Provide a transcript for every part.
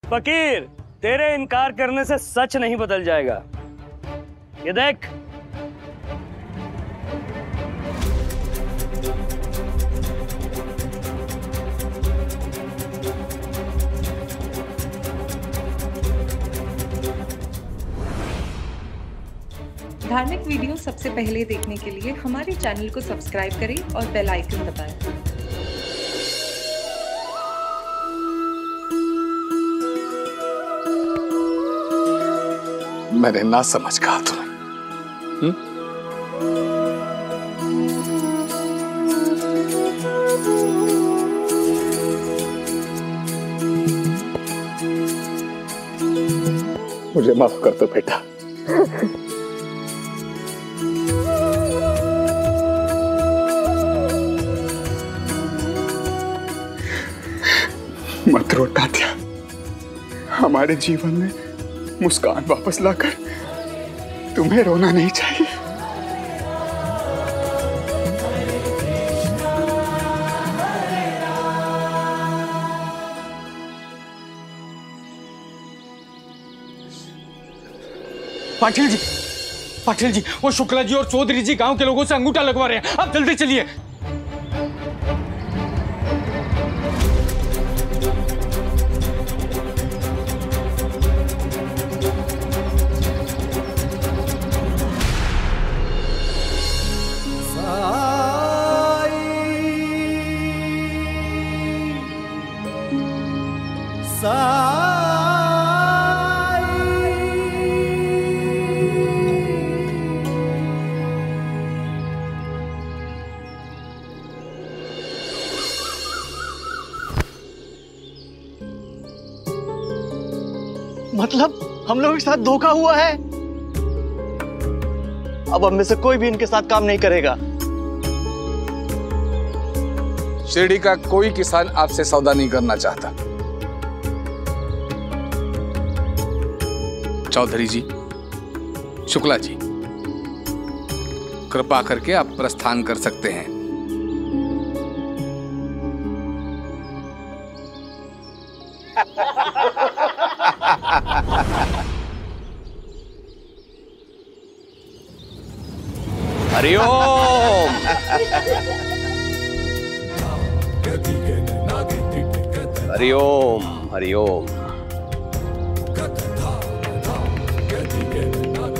फकीर, तेरे इनकार करने से सच नहीं बदल जाएगा। ये देख, धार्मिक वीडियो सबसे पहले देखने के लिए हमारे चैनल को सब्सक्राइब करें और बेल आइकन दबाएं। मैंने ना समझ कहा तुम्हें। मुझे माफ कर दो बेटा। मत रो तात्या, हमारे जीवन में मुस्कान वापस लाकर तुम्हें रोना नहीं चाहिए। पाटिल जी, वो शुक्ला जी और चौधरी जी गांव के लोगों से अंगूठा लगवा रहे हैं। आप जल्दी चलिए। मतलब हम लोगों के साथ धोखा हुआ है। अब हम में से कोई भी इनके साथ काम नहीं करेगा। शिरडी का कोई किसान आपसे सौदा नहीं करना चाहता। चौधरी जी, शुक्ला जी, कृपा करके आप प्रस्थान कर सकते हैं। हरिओम। हरिओम हरिओम।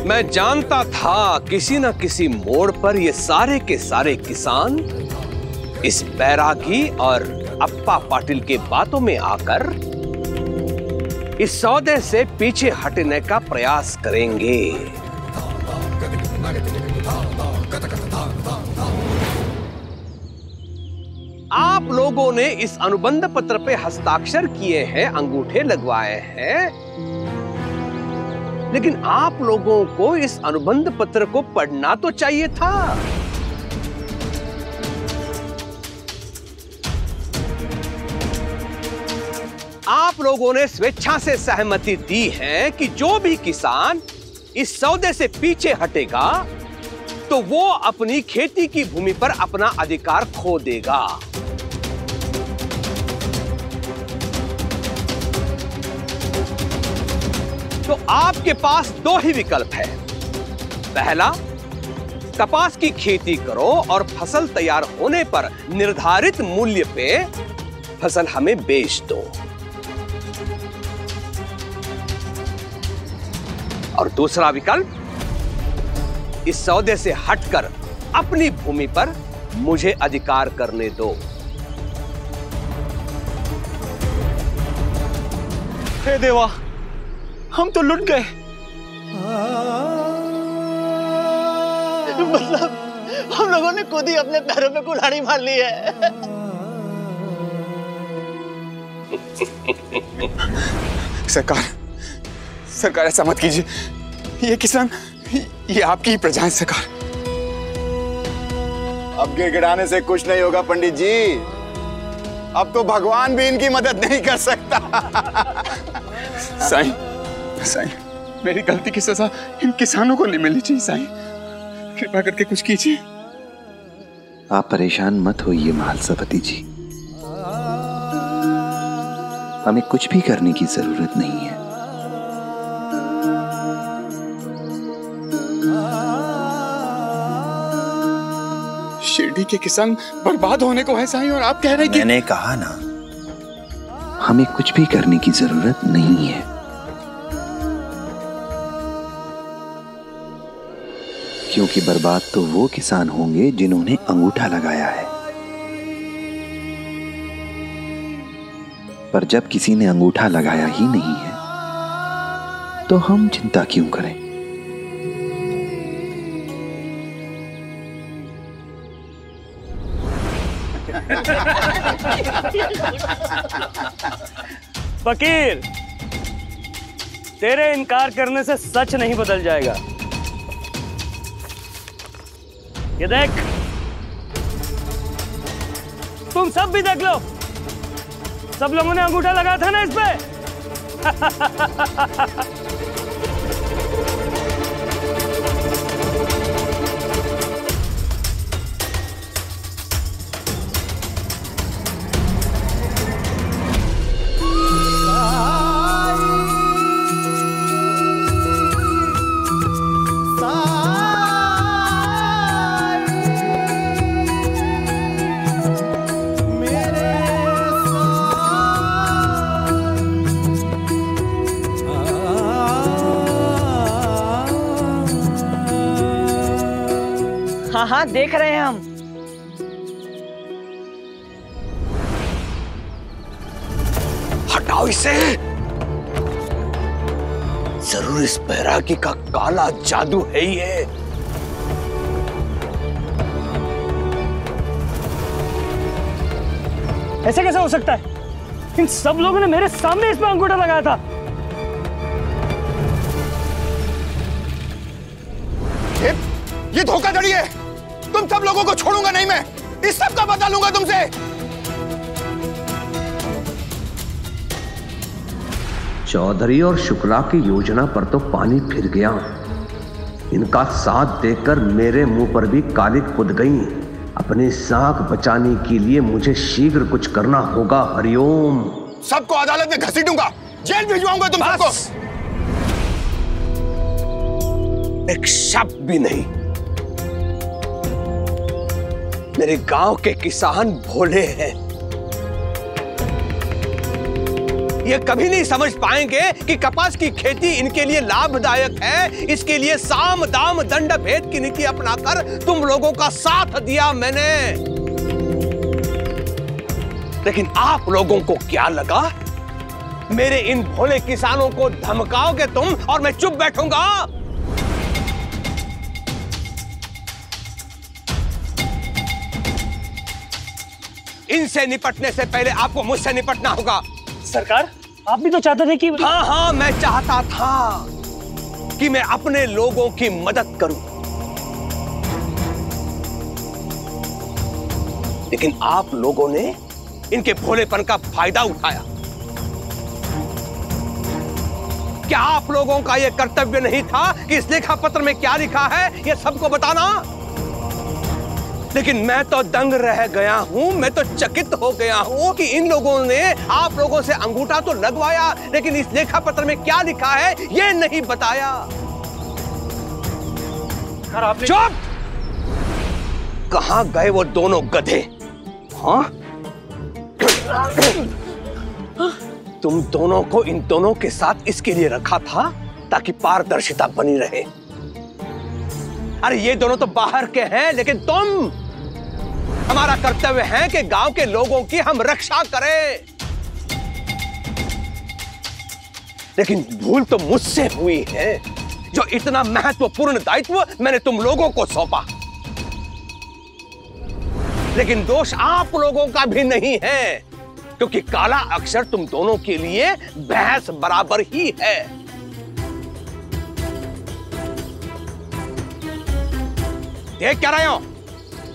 मैं जानता था किसी न किसी मोड़ पर ये सारे के सारे किसान इस बैरागी और अप्पा पाटिल के बातों में आकर इस सौदे से पीछे हटने का प्रयास करेंगे। आप लोगों ने इस अनुबंध पत्र पे हस्ताक्षर किए हैं, अंगूठे लगवाए हैं, लेकिन आप लोगों को इस अनुबंध पत्र को पढ़ना तो चाहिए था। आप लोगों ने स्वेच्छा से सहमति दी है कि जो भी किसान इस सौदे से पीछे हटेगा तो वो अपनी खेती की भूमि पर अपना अधिकार खो देगा। तो आपके पास दो ही विकल्प है। पहला, कपास की खेती करो और फसल तैयार होने पर निर्धारित मूल्य पे फसल हमें बेच दो, और दूसरा विकल्प, इस सौदे से हटकर अपनी भूमि पर मुझे अधिकार करने दो। हे देवा, हम तो लुट गए। मतलब हम लोगों ने खुद ही अपने पैरों पे कुल्हाड़ी मार ली है। सरकार ऐसा मत कीजिए। ये किसान, ये आपकी ही प्रजा है सरकार। अब गिड़गिड़ाने से कुछ नहीं होगा पंडित जी। अब तो भगवान भी इनकी मदद नहीं कर सकता। साईं, मेरी गलती की सजा इन किसानों को नहीं मिलनी चाहिए। साईं, कृपा करके कुछ कीजिए। आप परेशान मत होइए महालसापति जी। हमें कुछ भी करने की जरूरत नहीं है। शिरडी के किसान बर्बाद होने को है साईं, और आप कह रहे हैं कि मैंने कहा ना, हमें कुछ भी करने की जरूरत नहीं है। क्योंकि बर्बाद तो वो किसान होंगे जिन्होंने अंगूठा लगाया है। पर जब किसी ने अंगूठा लगाया ही नहीं है तो हम चिंता क्यों करें? फकीर, तेरे इनकार करने से सच नहीं बदल जाएगा। ये देख, तुम सब भी देख लो, सब लोगों ने अंगूठा लगाया था ना इस पे। हाँ हाँ, देख रहे हैं हम। हटाओ इसे। जरूर इस बैरागी का काला जादू है ये। ऐसे कैसे हो सकता है? इन सब लोगों ने मेरे सामने इस पे अंगूठा लगाया था। ये धोखाधड़ी है। तुम सब लोगों को छोड़ूंगा नहीं मैं, इस सब का बदला लूंगा तुमसे। चौधरी और शुक्ला की योजना पर तो पानी फिर गया। इनका साथ देकर मेरे मुंह पर भी काली खुद गई। अपनी साख बचाने के लिए मुझे शीघ्र कुछ करना होगा। हरिओम। सबको अदालत में घसीटूंगा, जेल भिजवाऊंगा तुम सबको। एक शब्द भी नहीं। मेरे गांव के किसान भोले हैं। ये कभी नहीं समझ पाएंगे कि कपास की खेती इनके लिए लाभदायक है। इसके लिए साम दाम दंड भेद की नीति अपनाकर तुम लोगों का साथ दिया मैंने। लेकिन आप लोगों को क्या लगा, मेरे इन भोले किसानों को धमकाओगे तुम और मैं चुप बैठूंगा? इनसे निपटने से पहले आपको मुझसे निपटना होगा। सरकार, आप भी तो चाहते थे कि... हाँ, मैं चाहता था कि मैं अपने लोगों की मदद करूं, लेकिन आप लोगों ने इनके भोलेपन का फायदा उठाया। क्या आप लोगों का यह कर्तव्य नहीं था कि इस लेखा पत्र में क्या लिखा है यह सबको बताना? लेकिन मैं तो दंग रह गया हूं, मैं तो चकित हो गया हूं कि इन लोगों ने आप लोगों से अंगूठा तो लगवाया, लेकिन इस लेखा पत्र में क्या लिखा है यह नहीं बताया। चुप! कहां गए वो दोनों गधे? हाँ? तुम दोनों को इन दोनों के साथ इसके लिए रखा था ताकि पारदर्शिता बनी रहे। अरे ये दोनों तो बाहर के हैं, लेकिन तुम, हमारा कर्तव्य है कि गांव के लोगों की हम रक्षा करें। लेकिन भूल तो मुझसे हुई है, जो इतना महत्वपूर्ण दायित्व मैंने तुम लोगों को सौंपा। लेकिन दोष आप लोगों का भी नहीं है, क्योंकि काला अक्षर तुम दोनों के लिए बहस बराबर ही है। देख क्या रहे हो?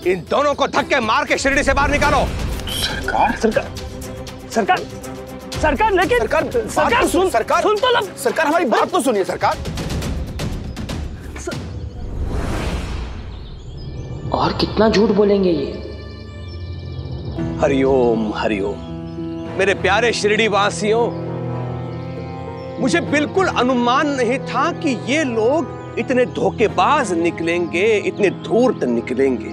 इन दोनों को धक्के मार के शिरडी से बाहर निकालो। सरकार, सरकार, लेकिन सरकार सुन तो लो। सरकार हमारी बात तो सुनिए सरकार। और कितना झूठ बोलेंगे ये? हरिओम हरिओम। मेरे प्यारे शिरडी वासियों, मुझे बिल्कुल अनुमान नहीं था कि ये लोग इतने धोखेबाज निकलेंगे, इतने धूर्त निकलेंगे।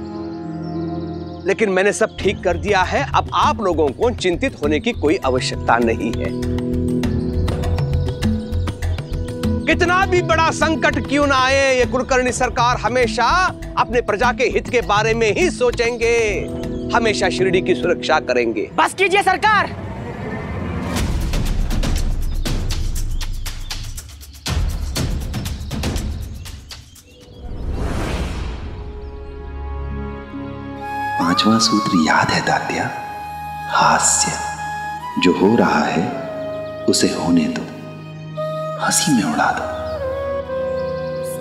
लेकिन मैंने सब ठीक कर दिया है। अब आप लोगों को चिंतित होने की कोई आवश्यकता नहीं है। कितना भी बड़ा संकट क्यों ना आए, ये कुलकर्णी सरकार हमेशा अपने प्रजा के हित के बारे में ही सोचेंगे, हमेशा शिरडी की सुरक्षा करेंगे। बस कीजिए सरकार। पांचवा सूत्र याद है तात्या? हास्य। जो हो रहा है उसे होने दो, हंसी में उड़ा दो,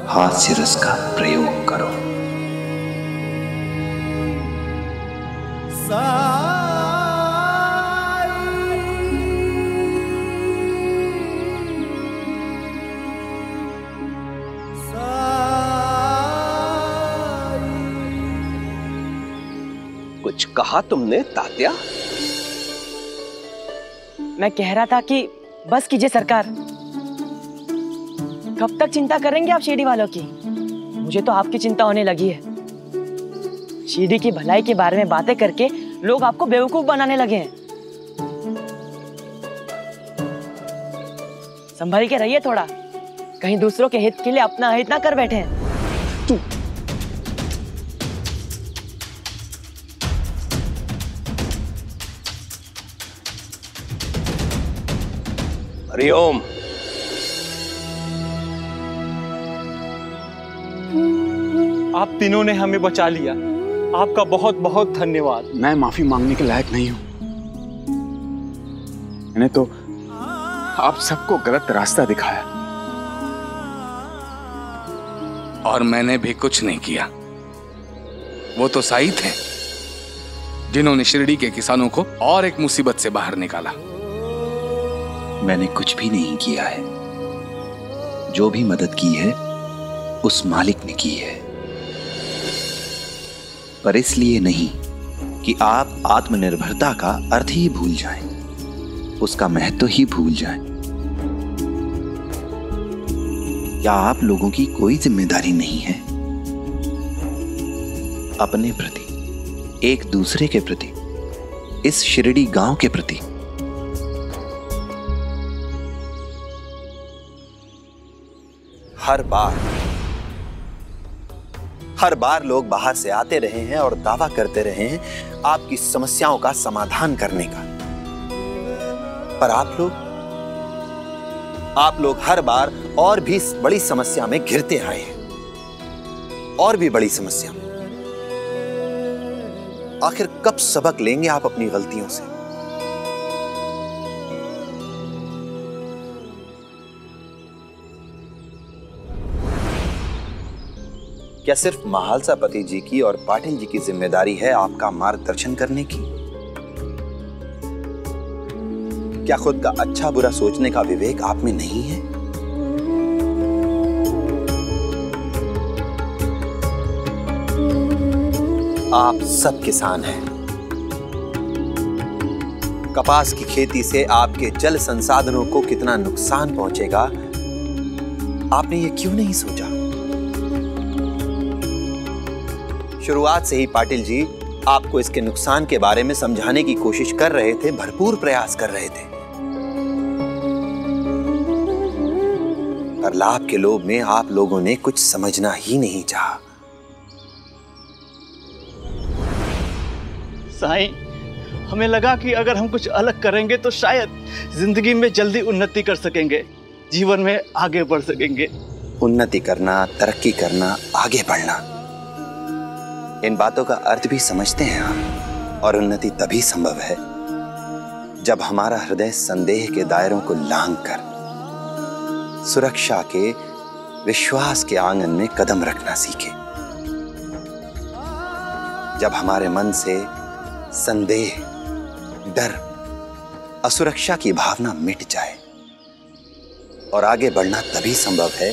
हास्य रस का प्रयोग करो। कुछ कहा तुमने तात्या? मैं कह रहा था कि बस कीजिए सरकार। कब तक चिंता करेंगे आप शिरडी वालों की? मुझे तो आपकी चिंता होने लगी है। शिरडी की भलाई के बारे में बातें करके लोग आपको बेवकूफ बनाने लगे हैं। संभल के रहिए थोड़ा, कहीं दूसरों के हित के लिए अपना हित ना कर बैठे हैं। हरिओम। आप तीनों ने हमें बचा लिया, आपका बहुत बहुत धन्यवाद। मैं माफी मांगने के लायक नहीं हूं। मैंने तो आप सबको गलत रास्ता दिखाया। और मैंने भी कुछ नहीं किया। वो तो साई थे जिन्होंने शिरडी के किसानों को और एक मुसीबत से बाहर निकाला। मैंने कुछ भी नहीं किया है। जो भी मदद की है उस मालिक ने की है, पर इसलिए नहीं कि आप आत्मनिर्भरता का अर्थ ही भूल जाएं, उसका महत्व ही भूल जाएं। क्या आप लोगों की कोई जिम्मेदारी नहीं है अपने प्रति, एक दूसरे के प्रति, इस शिरडी गांव के प्रति? हर बार लोग बाहर से आते रहे हैं और दावा करते रहे हैं आपकी समस्याओं का समाधान करने का, पर आप लोग हर बार और भी बड़ी समस्या में घिरते आए हैं, और भी बड़ी समस्या में। आखिर कब सबक लेंगे आप अपनी गलतियों से? क्या सिर्फ महालसा पति जी की और पाटिल जी की जिम्मेदारी है आपका मार्गदर्शन करने की? क्या खुद का अच्छा बुरा सोचने का विवेक आप में नहीं है? आप सब किसान हैं। कपास की खेती से आपके जल संसाधनों को कितना नुकसान पहुंचेगा, आपने ये क्यों नहीं सोचा? शुरुआत से ही पाटिल जी आपको इसके नुकसान के बारे में समझाने की कोशिश कर रहे थे, भरपूर प्रयास कर रहे थे, पर लाभ के लोभ में आप लोगों ने कुछ समझना ही नहीं चाहा। साईं, हमें लगा कि अगर हम कुछ अलग करेंगे तो शायद जिंदगी में जल्दी उन्नति कर सकेंगे, जीवन में आगे बढ़ सकेंगे। उन्नति करना, तरक्की करना, आगे बढ़ना, इन बातों का अर्थ भी समझते हैं आप। और उन्नति तभी संभव है जब हमारा हृदय संदेह के दायरों को लांघकर सुरक्षा के, विश्वास के आंगन में कदम रखना सीखे। जब हमारे मन से संदेह, डर, असुरक्षा की भावना मिट जाए। और आगे बढ़ना तभी संभव है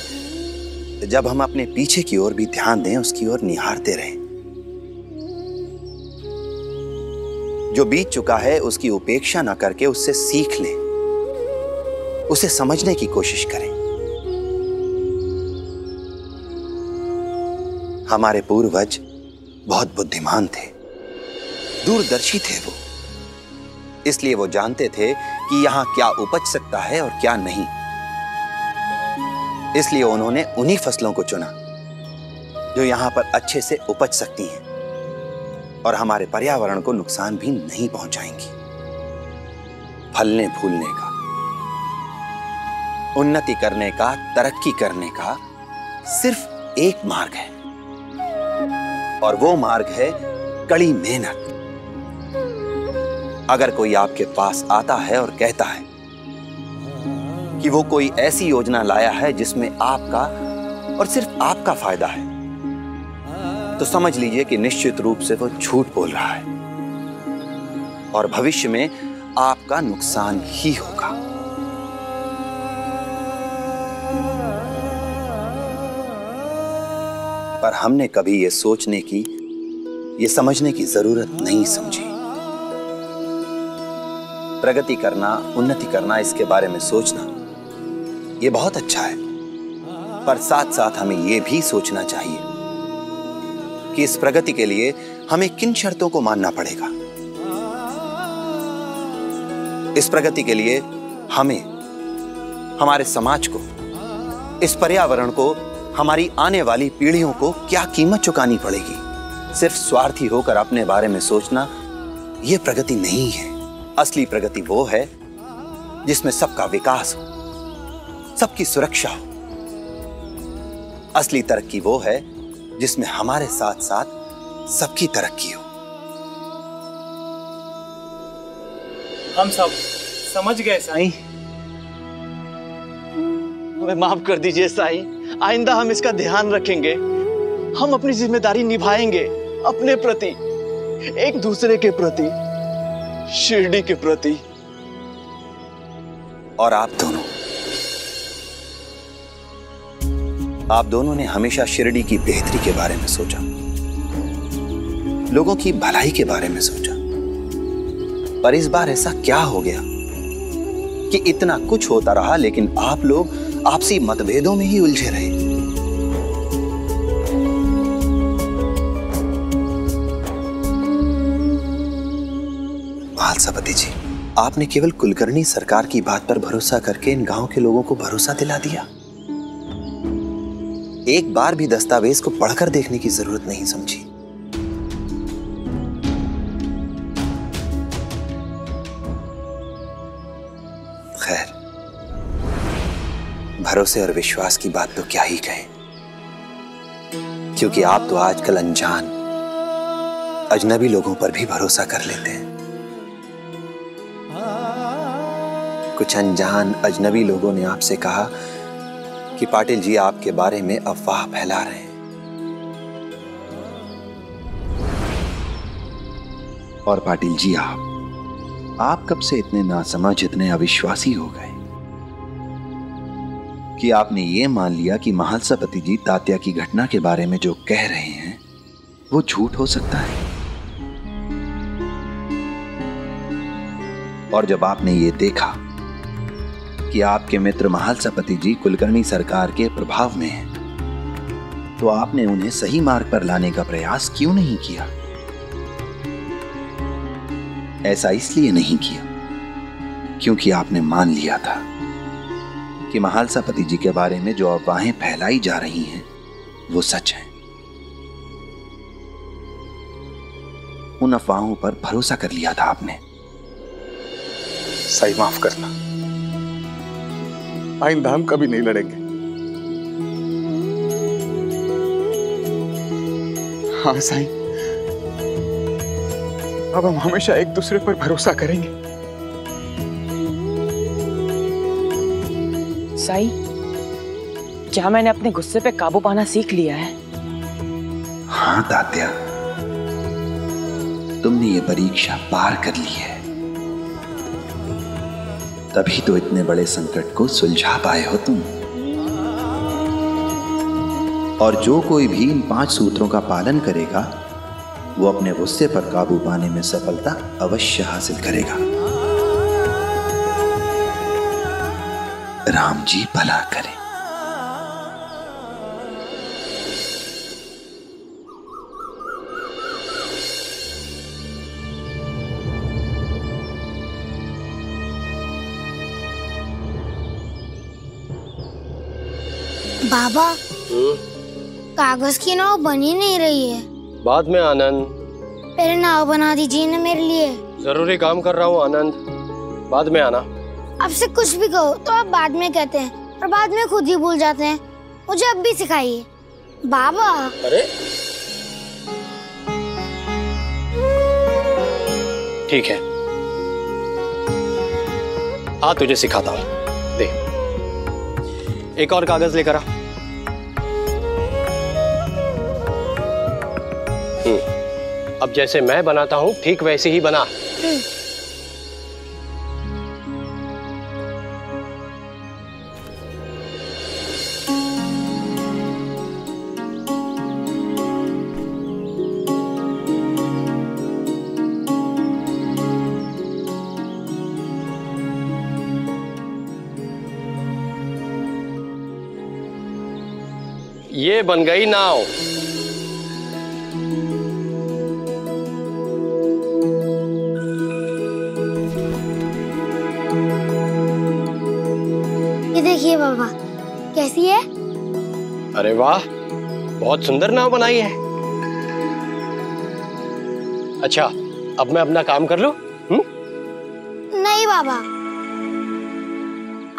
जब हम अपने पीछे की ओर भी ध्यान दें, उसकी ओर निहारते रहें। जो बीत चुका है उसकी उपेक्षा न करके उससे सीख लें, उसे समझने की कोशिश करें। हमारे पूर्वज बहुत बुद्धिमान थे, दूरदर्शी थे वो, इसलिए वो जानते थे कि यहां क्या उपज सकता है और क्या नहीं। इसलिए उन्होंने उन्हीं फसलों को चुना जो यहां पर अच्छे से उपज सकती हैं और हमारे पर्यावरण को नुकसान भी नहीं पहुंचाएंगी। फलने फूलने का, उन्नति करने का, तरक्की करने का सिर्फ एक मार्ग है, और वो मार्ग है कड़ी मेहनत। अगर कोई आपके पास आता है और कहता है कि वो कोई ऐसी योजना लाया है जिसमें आपका और सिर्फ आपका फायदा है, तो समझ लीजिए कि निश्चित रूप से वो झूठ बोल रहा है और भविष्य में आपका नुकसान ही होगा। पर हमने कभी ये सोचने की, ये समझने की जरूरत नहीं समझी। प्रगति करना, उन्नति करना, इसके बारे में सोचना ये बहुत अच्छा है, पर साथ साथ हमें यह भी सोचना चाहिए कि इस प्रगति के लिए हमें किन शर्तों को मानना पड़ेगा। इस प्रगति के लिए हमें, हमारे समाज को, इस पर्यावरण को, हमारी आने वाली पीढ़ियों को क्या कीमत चुकानी पड़ेगी। सिर्फ स्वार्थी होकर अपने बारे में सोचना यह प्रगति नहीं है। असली प्रगति वो है जिसमें सबका विकास हो, सबकी सुरक्षा हो। असली तरक्की वो है जिसमें हमारे साथ साथ सबकी तरक्की हो। हम सब समझ गए साईं, हमें माफ कर दीजिए साईं। आइंदा हम इसका ध्यान रखेंगे, हम अपनी जिम्मेदारी निभाएंगे अपने प्रति, एक दूसरे के प्रति, शिरडी के प्रति। और आप दोनों ने हमेशा शिरडी की बेहतरी के बारे में सोचा, लोगों की भलाई के बारे में सोचा। पर इस बार ऐसा क्या हो गया कि इतना कुछ होता रहा लेकिन आप लोग आपसी मतभेदों में ही उलझे रहे। महालसापति जी, आपने केवल कुलकर्णी सरकार की बात पर भरोसा करके इन गांव के लोगों को भरोसा दिला दिया। एक बार भी दस्तावेज को पढ़कर देखने की जरूरत नहीं समझी। खैर, भरोसे और विश्वास की बात तो क्या ही कहें, क्योंकि आप तो आजकल अनजान, अजनबी लोगों पर भी भरोसा कर लेते हैं। कुछ अनजान अजनबी लोगों ने आपसे कहा कि पाटिल जी आपके बारे में अफवाह फैला रहे हैं। और पाटिल जी, आप कब से इतने नासमझ, इतने अविश्वासी हो गए कि आपने ये मान लिया कि महालसापति जी तात्या की घटना के बारे में जो कह रहे हैं वो झूठ हो सकता है। और जब आपने ये देखा कि आपके मित्र महालसापति जी कुलकर्णी सरकार के प्रभाव में हैं, तो आपने उन्हें सही मार्ग पर लाने का प्रयास क्यों नहीं किया? ऐसा इसलिए नहीं किया क्योंकि आपने मान लिया था कि महालसापति जी के बारे में जो अफवाहें फैलाई जा रही हैं वो सच है। उन अफवाहों पर भरोसा कर लिया था आपने। साईं, माफ करना, आइंदा हम कभी नहीं लड़ेंगे। हाँ साईं, अब हम हमेशा एक दूसरे पर भरोसा करेंगे। साईं, क्या मैंने अपने गुस्से पे काबू पाना सीख लिया है? हाँ तात्या, तुमने ये परीक्षा पार कर ली है, तभी तो इतने बड़े संकट को सुलझा पाए हो तुम। और जो कोई भी इन 5 सूत्रों का पालन करेगा वो अपने गुस्से पर काबू पाने में सफलता अवश्य हासिल करेगा। राम जी भला करें। बाबा, कागज की नाव बनी नहीं रही है। बाद में आनंद। पहले नाव बना दीजिए ना मेरे लिए। जरूरी काम कर रहा हूँ आनंद, बाद में आना। आपसे कुछ भी कहो तो आप बाद में कहते हैं और बाद में खुद ही भूल जाते हैं। मुझे अब भी सिखाइए बाबा। अरे ठीक है, हाँ तुझे सिखाता हूँ। दे, एक और कागज लेकर आ। अब जैसे मैं बनाता हूँ ठीक वैसे ही बना। ये बन गई नाव। ये देखिए बाबा, कैसी है? अरे वाह, बहुत सुंदर नाव बनाई है। अच्छा, अब मैं अपना काम कर लूं? नहीं बाबा,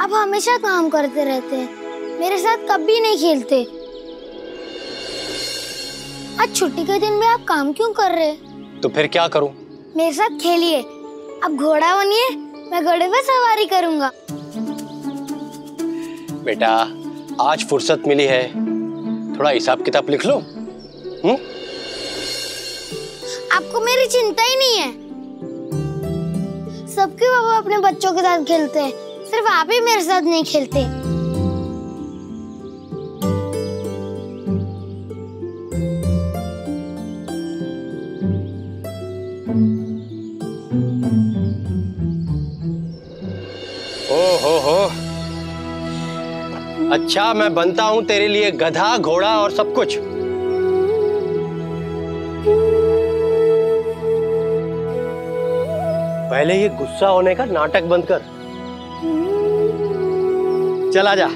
आप हमेशा काम करते रहते हैं, मेरे साथ कभी नहीं खेलते। आज छुट्टी के दिन भी आप काम क्यों कर रहे? तो फिर क्या करूं? मेरे साथ खेलिए। अब घोड़ा बनिए, मैं घोड़े पे सवारी करूंगा। बेटा, आज फुर्सत मिली है, थोड़ा हिसाब किताब लिख लो। आपको मेरी चिंता ही नहीं है। सबके बाबा अपने बच्चों के साथ खेलते हैं, सिर्फ आप ही मेरे साथ नहीं खेलते। हो अच्छा, मैं बनता हूं तेरे लिए गधा, घोड़ा और सब कुछ। पहले ये गुस्सा होने का नाटक बंद कर। चला जा।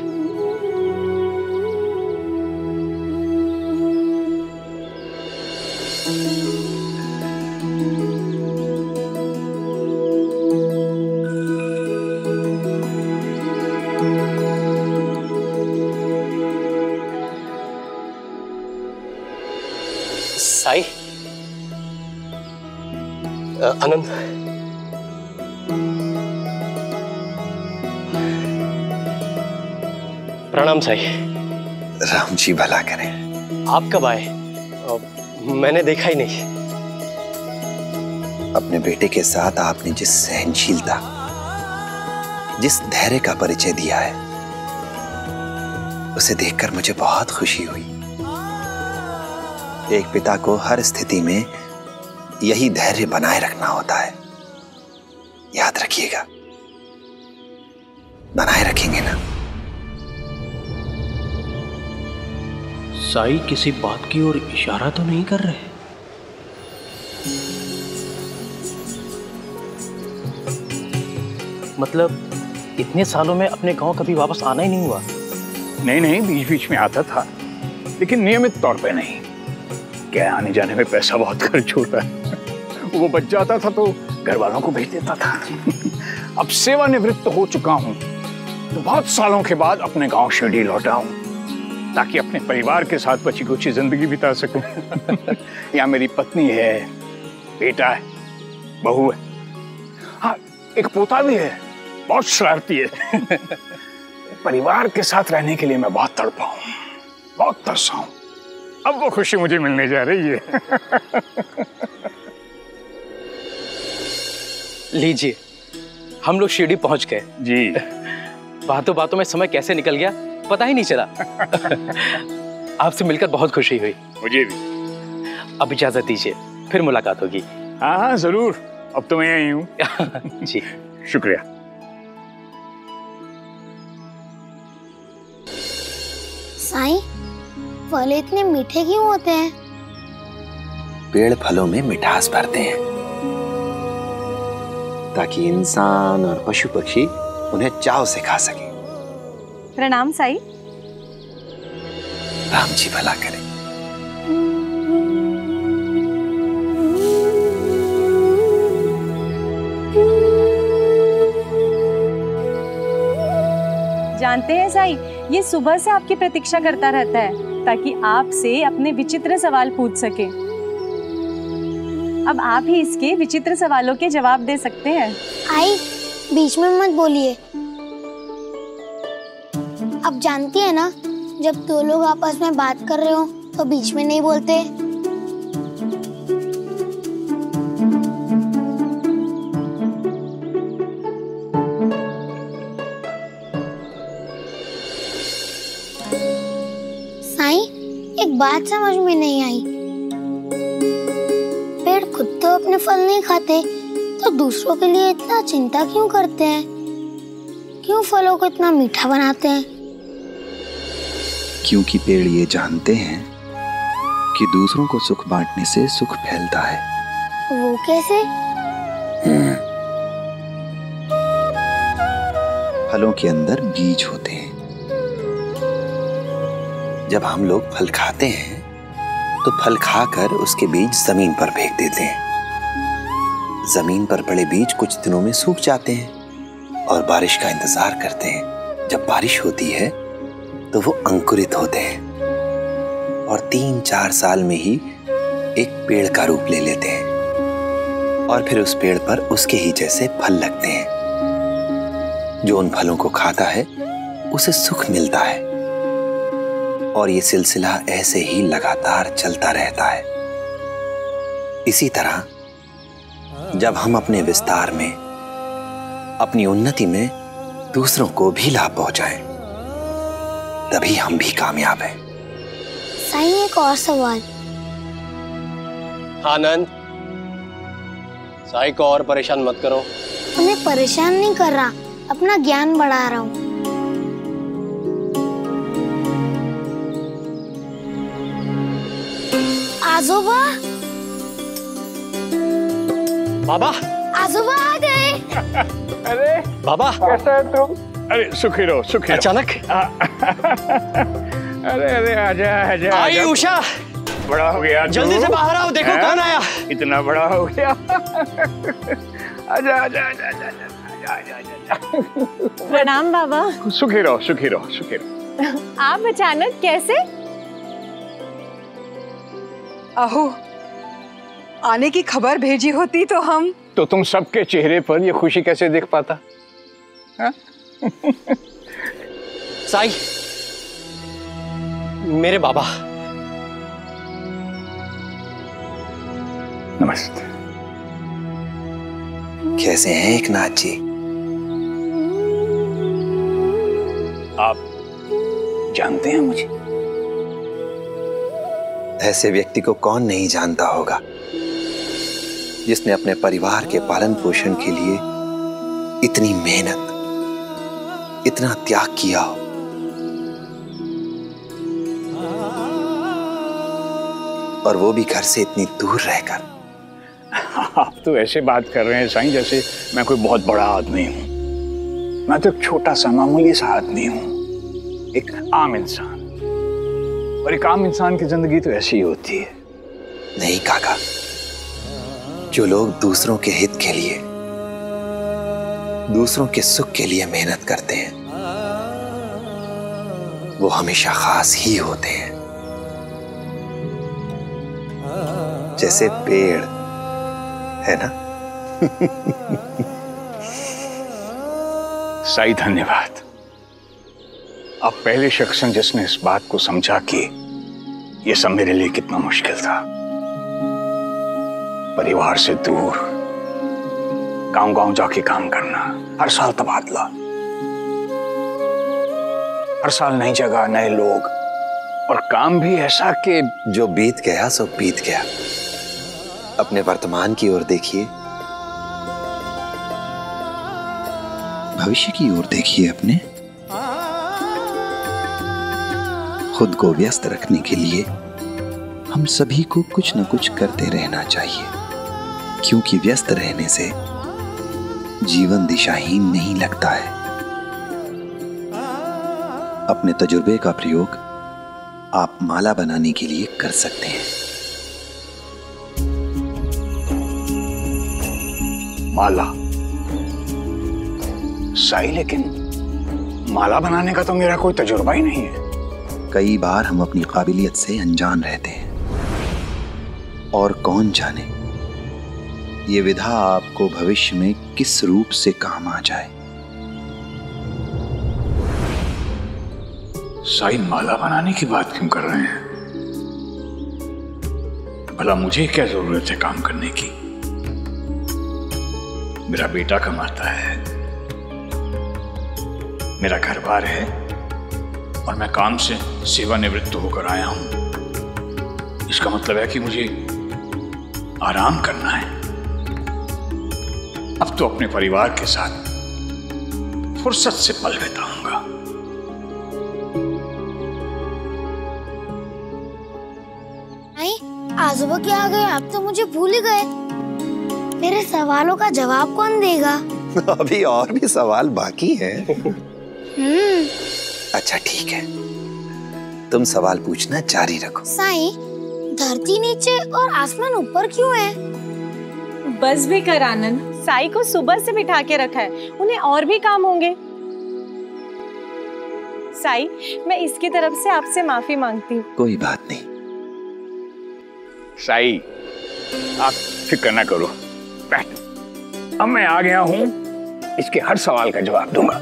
साई, आनंद, प्रणाम साई। राम जी भला करें। आप कब आए? मैंने देखा ही नहीं। अपने बेटे के साथ आपने जिस सहनशीलता, जिस धैर्य का परिचय दिया है, उसे देखकर मुझे बहुत खुशी हुई। एक पिता को हर स्थिति में यही धैर्य बनाए रखना होता है। याद रखिएगा, बनाए रखेंगे ना? साई किसी बात की ओर इशारा तो नहीं कर रहे? मतलब इतने सालों में अपने गांव कभी वापस आना ही नहीं हुआ? नहीं, बीच बीच में आता था, लेकिन नियमित तौर पे नहीं। क्या आने जाने में पैसा बहुत खर्च होता है। वो बच जाता था तो घर वालों को भेज देता था। अब सेवानिवृत्त हो चुका हूँ तो बहुत सालों के बाद अपने गांव शिरडी लौटा हूँ, ताकि अपने परिवार के साथ बची कुछ जिंदगी बिता सकूं। यहाँ मेरी पत्नी है, बेटा है, बहू है, हाँ एक पोता भी है, बहुत शरारती है। परिवार के साथ रहने के लिए मैं बहुत तड़पा हूँ, बहुत तरसा हूँ। अब वो खुशी मुझे मिलने जा रही है। लीजिए, हम लोग शिरडी पहुंच गए। जी। बातों बातों में समय कैसे निकल गया पता ही नहीं चला। आपसे मिलकर बहुत खुशी हुई। मुझे भी। अब इजाजत दीजिए। फिर मुलाकात होगी। हाँ हाँ जरूर, अब तो मैं यही हूँ। जी शुक्रिया। साईं, फल इतने मीठे क्यों होते हैं? पेड़ फलों में मिठास भरते हैं ताकि इंसान और पशु पक्षी उन्हें चाव से खा सके। प्रणाम साईं। राम जी भला करें। जानते हैं साईं, ये सुबह से आपकी प्रतीक्षा करता रहता है ताकि आपसे अपने विचित्र सवाल पूछ सके। अब आप ही इसके विचित्र सवालों के जवाब दे सकते हैं। आई, बीच में मत बोलिए। अब जानती है ना, जब दो लोग आपस में बात कर रहे हो तो बीच में नहीं बोलते। साईं, एक बात समझ में नहीं आई। पेड़ खुद तो अपने फल नहीं खाते, तो दूसरों के लिए इतना चिंता क्यों करते हैं? क्यों फलों को इतना मीठा बनाते हैं? क्योंकि पेड़ ये जानते हैं कि दूसरों को सुख बांटने से सुख फैलता है। वो कैसे? फलों के अंदर बीज होते हैं। जब हम लोग फल खाते हैं तो फल खाकर उसके बीज जमीन पर फेंक देते हैं। जमीन पर पड़े बीज कुछ दिनों में सूख जाते हैं और बारिश का इंतजार करते हैं। जब बारिश होती है तो वो अंकुरित होते हैं और 3-4 साल में ही एक पेड़ का रूप ले लेते हैं और फिर उस पेड़ पर उसके ही जैसे फल लगते हैं। जो उन फलों को खाता है उसे सुख मिलता है और ये सिलसिला ऐसे ही लगातार चलता रहता है। इसी तरह जब हम अपने विस्तार में, अपनी उन्नति में दूसरों को भी लाभ पहुंचाएं, तभी हम भी कामयाब हैं। साईं, एक और सवाल। आनंद, साई को और परेशान मत करो। उन्हें परेशान नहीं कर रहा, अपना ज्ञान बढ़ा रहा हूँ। आजोबा, बाबा, आजोबा आ गए। अरे बाबा, कैसा है तुम? अरे सुखी रहो, सुखी रहो। अचानक? अरे अरे आजा आजा। आई उषा, बड़ा हो गया। जल्दी से बाहर आओ, देखो कौन आया। इतना बड़ा हो गया। आजा आजा आजा आजा आजा। प्रणाम बाबा। सुखी रहो, सुखी रहो, सुखी रहो। आप अचानक कैसे? अहो, आने की खबर भेजी होती तो हम। तो तुम सबके चेहरे पर ये खुशी कैसे देख पाता? साई, मेरे बाबा। नमस्ते। कैसे हैं एकनाथ जी? आप जानते हैं मुझे? ऐसे व्यक्ति को कौन नहीं जानता होगा जिसने अपने परिवार के पालन पोषण के लिए इतनी मेहनत, इतना त्याग किया हो। और वो भी घर से इतनी दूर रहकर। आप तो ऐसे बात कर रहे हैं साईं जैसे मैं कोई बहुत बड़ा आदमी हूं। मैं तो एक छोटा सा मामूली सा आदमी हूं, एक आम इंसान। और एक आम इंसान की जिंदगी तो ऐसी ही होती है। नहीं काका, जो लोग दूसरों के हित के लिए, दूसरों के सुख के लिए मेहनत करते हैं, वो हमेशा खास ही होते हैं। जैसे पेड़ है ना। साईं धन्यवाद। आप पहले शख्स हैं जिसने इस बात को समझा कि ये सब मेरे लिए कितना मुश्किल था। परिवार से दूर, गांव-गांव जाके काम करना, हर साल तबादला, हर साल नई जगह, नए लोग, और काम भी ऐसा कि जो बीत गया सो बीत गया। अपने वर्तमान की ओर देखिए, भविष्य की ओर देखिए। अपने खुद को व्यस्त रखने के लिए हम सभी को कुछ न कुछ करते रहना चाहिए, क्योंकि व्यस्त रहने से जीवन दिशाहीन नहीं लगता है। अपने तजुर्बे का प्रयोग आप माला बनाने के लिए कर सकते हैं। माला? साई, लेकिन माला बनाने का तो मेरा कोई तजुर्बा ही नहीं है। कई बार हम अपनी काबिलियत से अनजान रहते हैं, और कौन जाने ये विधा आपको भविष्य में किस रूप से काम आ जाए। साई माला बनाने की बात क्यों कर रहे हैं? भला मुझे क्या जरूरत है काम करने की? मेरा बेटा कमाता है, मेरा घर बार है, और मैं काम से सेवानिवृत्त होकर आया हूं। इसका मतलब है कि मुझे आराम करना है। अब तो अपने परिवार के साथ फुर्सत से पल बिताऊंगा। आजोबा क्या आ गए? आप तो मुझे भूल ही गए। मेरे सवालों का जवाब कौन देगा? अभी और भी सवाल बाकी हैं। अच्छा ठीक है, तुम सवाल पूछना जारी रखो। साईं, धरती नीचे और आसमान ऊपर क्यों है? बस भी कर आनंद, साई को सुबह से बिठा के रखा है, उन्हें और भी काम होंगे। साई, मैं इसकी तरफ से आपसे माफी मांगती हूँ। कोई बात नहीं। साई, आप फिक्र ना करो, बैठ। अब मैं आ गया हूं, इसके हर सवाल का जवाब दूंगा।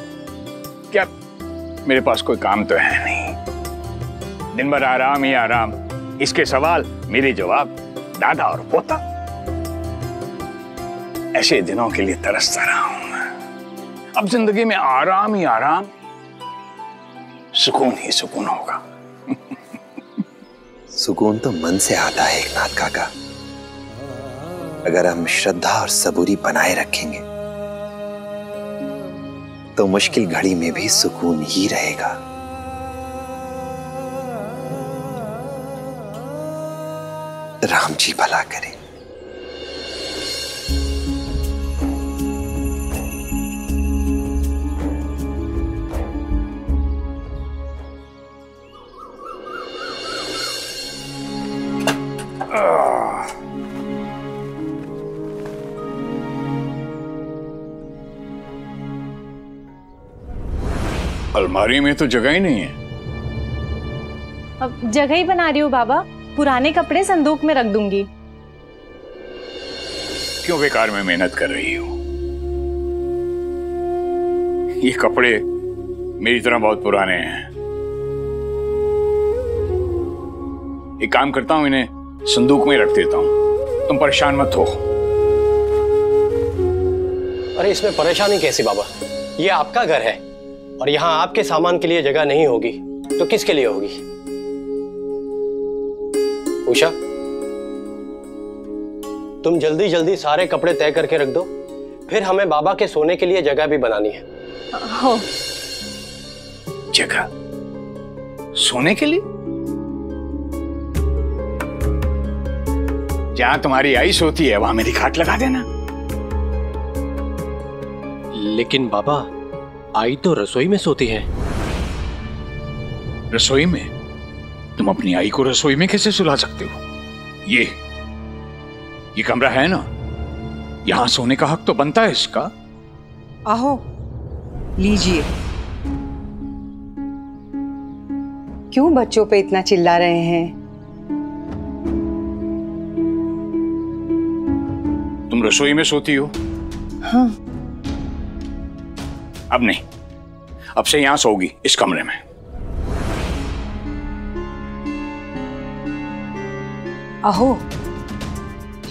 क्या मेरे पास कोई काम तो है नहीं, दिन भर आराम ही आराम। इसके सवाल, मेरे जवाब, दादा और पोता। ऐसे दिनों के लिए तरसता रहा हूं मैं। अब जिंदगी में आराम ही आराम, सुकून ही सुकून होगा। सुकून तो मन से आता है एकनाथ काका। अगर हम श्रद्धा और सबूरी बनाए रखेंगे तो मुश्किल घड़ी में भी सुकून ही रहेगा। राम जी भला करें। अलमारी में तो जगह ही नहीं है। अब जगह ही बना रही हूँ बाबा, पुराने कपड़े संदूक में रख दूंगी। क्यों बेकार में मेहनत कर रही हो? ये कपड़े मेरी तरह बहुत पुराने हैं। एक काम करता हूं, इन्हें संदूक में रख देता हूं। तुम परेशान मत हो। अरे इसमें परेशानी कैसी बाबा? ये आपका घर है और यहाँ आपके सामान के लिए जगह नहीं होगी तो किसके लिए होगी? उषा, तुम जल्दी जल्दी सारे कपड़े तय करके रख दो, फिर हमें बाबा के सोने के लिए जगह भी बनानी है। हो। जगह सोने के लिए? जहां तुम्हारी आई सोती है वहां मेरी खाट लगा देना। लेकिन बाबा, आई तो रसोई में सोती है। रसोई में? तुम अपनी आई को रसोई में कैसे सुला सकते हो? ये कमरा है ना, यहां सोने का हक तो बनता है इसका। आहो, लीजिए। क्यों बच्चों पे इतना चिल्ला रहे हैं? तुम रसोई में सोती हो? हाँ। अब नहीं, अब से यहां सोगी, इस कमरे में। आहो,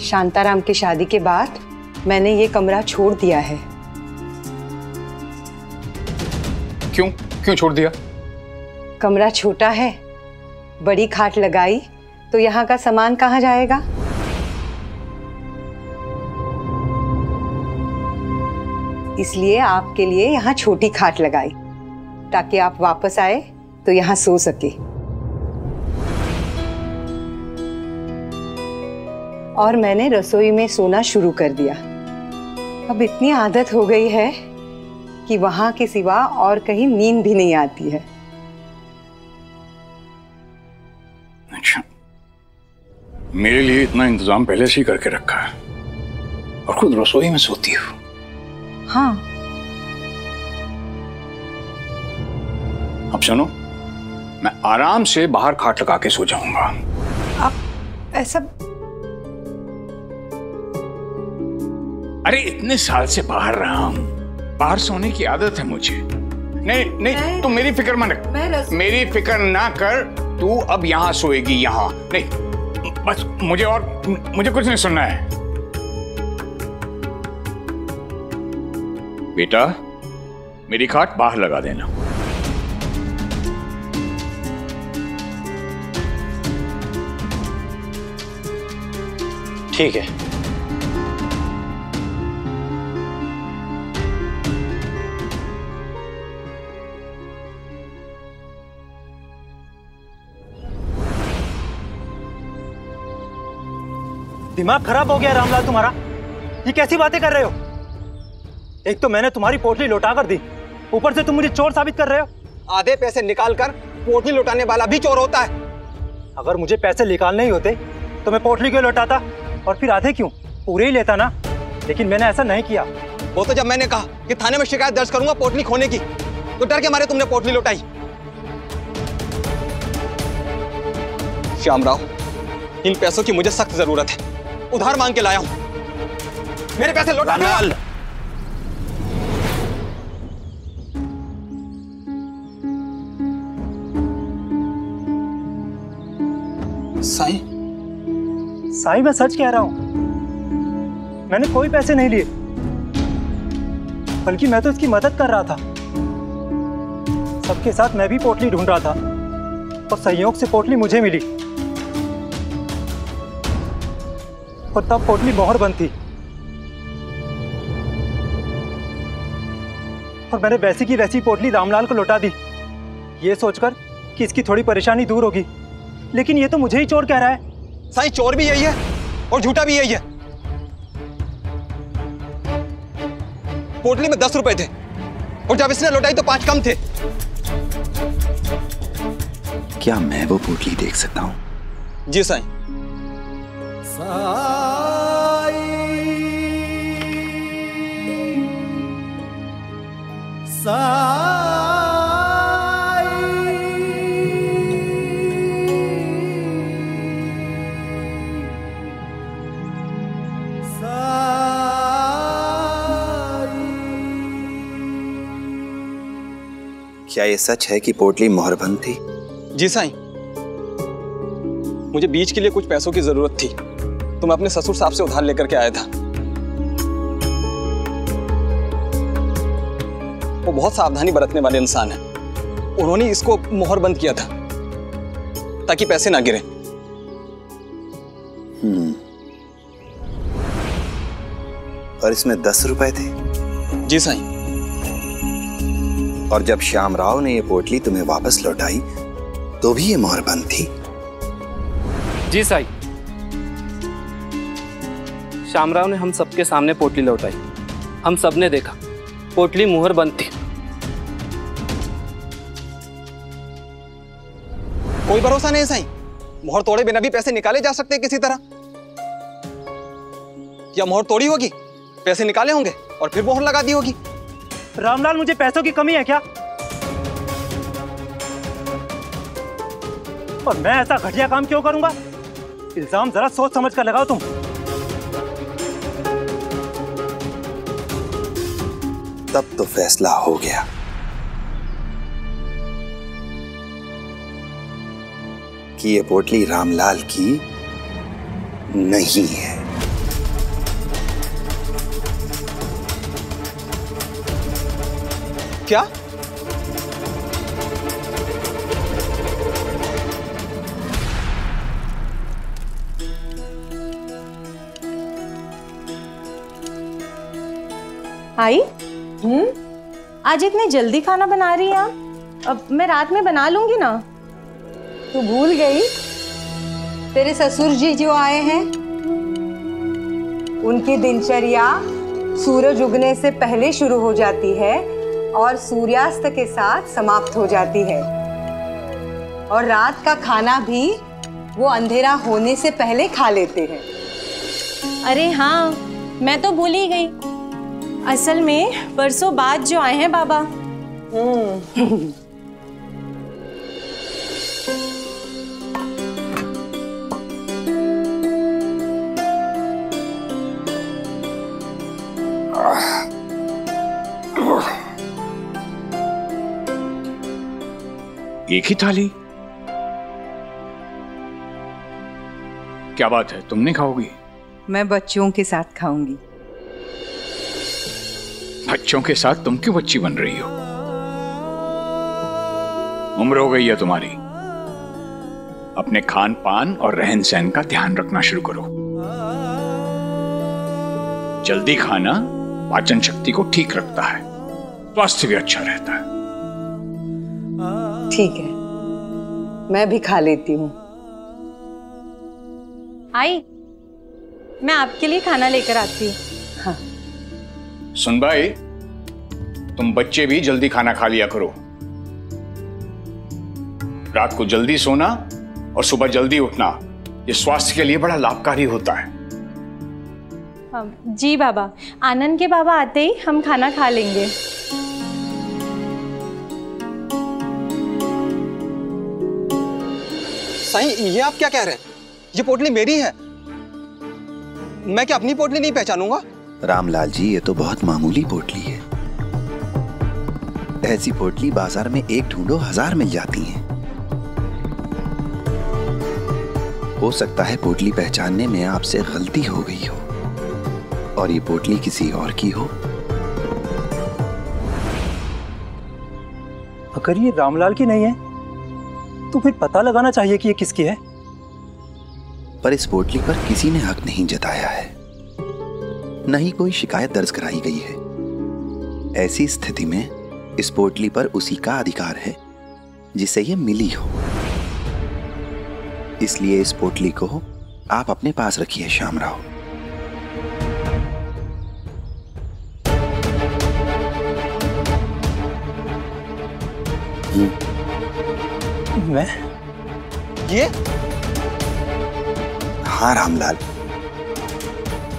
शांताराम की शादी के बाद मैंने ये कमरा छोड़ दिया है। क्यों छोड़ दिया? कमरा छोटा है, बड़ी खाट लगाई तो यहाँ का सामान कहाँ जाएगा? इसलिए आपके लिए यहाँ छोटी खाट लगाई ताकि आप वापस आए तो यहाँ सो सके। और मैंने रसोई में सोना शुरू कर दिया। अब इतनी आदत हो गई है कि वहां के सिवा और कहीं नींद भी नहीं आती है। अच्छा, मेरे लिए इतना इंतजाम पहले से ही करके रखा है और खुद रसोई में सोती हो। हाँ। अब सुनो, मैं आराम से बाहर खाट लगा के सो जाऊंगा। आप ऐसा? अरे इतने साल से बाहर रहा हूं, बाहर सोने की आदत है मुझे। नहीं नहीं, तुम मेरी फिक्र मत कर, मेरी फिक्र ना कर। तू अब यहाँ सोएगी, यहाँ नहीं। बस मुझे कुछ नहीं सुनना है। बेटा, मेरी खाट बाहर लगा देना। ठीक है। दिमाग खराब हो गया रामलाल तुम्हारा? ये कैसी बातें कर रहे हो? एक तो मैंने तुम्हारी पोटली लौटा कर दी, ऊपर से तुम मुझे चोर साबित कर रहे हो। आधे पैसे निकालकर पोटली लौटाने वाला भी चोर होता है। अगर मुझे पैसे निकालने ही होते तो मैं पोटली क्यों लौटाता, और फिर आधे क्यों, पूरे ही लेता ना। लेकिन मैंने ऐसा नहीं किया। वो तो जब मैंने कहा कि थाने में शिकायत दर्ज करूंगा पोटली खोने की, तो डर के मारे तुमने पोटली लौटाई। श्यामराव, इन पैसों की मुझे सख्त जरूरत है, उधार मांग के लाया हूं। मेरे पैसे लौटा दो। साईं, मैं सच कह रहा हूं, मैंने कोई पैसे नहीं लिए, बल्कि मैं तो इसकी मदद कर रहा था। सबके साथ मैं भी पोटली ढूंढ रहा था और संयोग से पोटली मुझे मिली, और तब पोटली मोहर बंद थी और मैंने वैसी की वैसी पोटली रामलाल को लौटा दी, ये सोचकर कि इसकी थोड़ी परेशानी दूर होगी। लेकिन ये तो मुझे ही चोर कह रहा है। साईं, चोर भी यही है और झूठा भी यही है। पोटली में 10 रुपए थे और जब इसने लौटाई तो 5 कम थे। क्या मैं वो पोटली देख सकता हूं? जी साईं। क्या ये सच है कि पोटली मोहरबंद थी? जी साईं, मुझे बीच के लिए कुछ पैसों की जरूरत थी तो मैं अपने ससुर साहब से उधार लेकर के आया था। वो बहुत सावधानी बरतने वाले इंसान हैं। उन्होंने इसको मोहर बंद किया था ताकि पैसे ना गिरे। और इसमें 10 रुपए थे? जी साईं। और जब श्यामराव ने ये पोटली तुम्हें वापस लौटाई तो भी ये मोहर बंद थी? जी साईं, श्यामराव ने हम सबके सामने पोटली लौटाई, हम सबने देखा पोटली मुहर बंद थी। कोई भरोसा नहीं साईं, मोहर तोड़े बिना भी पैसे निकाले जा सकते हैं किसी तरह। या मोहर तोड़ी होगी, पैसे निकाले होंगे और फिर मोहर लगा दी होगी। रामलाल, मुझे पैसों की कमी है क्या? और मैं ऐसा घटिया काम क्यों करूंगा? इल्जाम जरा सोच समझ कर लगाओ तुम। तब तो फैसला हो गया। कि ये पोटली रामलाल की नहीं है। क्या? आई, आज इतनी जल्दी खाना बना रही हैं आप? अब मैं रात में बना लूंगी ना। तू भूल गई तेरे ससुर जी जो आए हैं, उनकी दिनचर्या सूरज उगने से पहले शुरू हो जाती है और सूर्यास्त के साथ समाप्त हो जाती है। और रात का खाना भी वो अंधेरा होने से पहले खा लेते हैं। अरे हाँ, मैं तो भूल ही गई। असल में परसों बाद जो आए हैं बाबा। एक ही थाली? क्या बात है, तुम नहीं खाओगी? मैं बच्चों के साथ खाऊंगी। बच्चों के साथ तुम क्यों बच्ची बन रही हो? उम्र हो गई है तुम्हारी। अपने खान पान और रहन सहन का ध्यान रखना शुरू करो। जल्दी खाना पाचन शक्ति को ठीक रखता है, स्वास्थ्य भी अच्छा रहता है। ठीक है, मैं भी खा लेती हूँ। आई, मैं आपके लिए खाना लेकर आती हूँ। हाँ। सुन भाई, तुम बच्चे भी जल्दी खाना खा लिया करो। रात को जल्दी सोना और सुबह जल्दी उठना, ये स्वास्थ्य के लिए बड़ा लाभकारी होता है। जी बाबा, आनंद के बाबा आते ही हम खाना खा लेंगे। साईं, ये आप क्या कह रहे हैं? ये पोटली मेरी है। मैं क्या अपनी पोटली नहीं पहचानूंगा? रामलाल जी, ये तो बहुत मामूली पोटली है। ऐसी पोटली बाजार में एक ढूंढो 1000 मिल जाती हैं। हो सकता है पोटली पहचानने में आपसे गलती हो गई हो और ये पोटली किसी और की हो। अगर ये रामलाल की नहीं है तो फिर पता लगाना चाहिए कि ये किसकी है। पर इस पोटली पर किसी ने हक नहीं जताया है, न ही कोई शिकायत दर्ज कराई गई है। ऐसी स्थिति में इस पोटली पर उसी का अधिकार है जिसे ये मिली हो। इसलिए इस पोटली को आप अपने पास रखिए श्यामराव। मैं ये? हाँ रामलाल,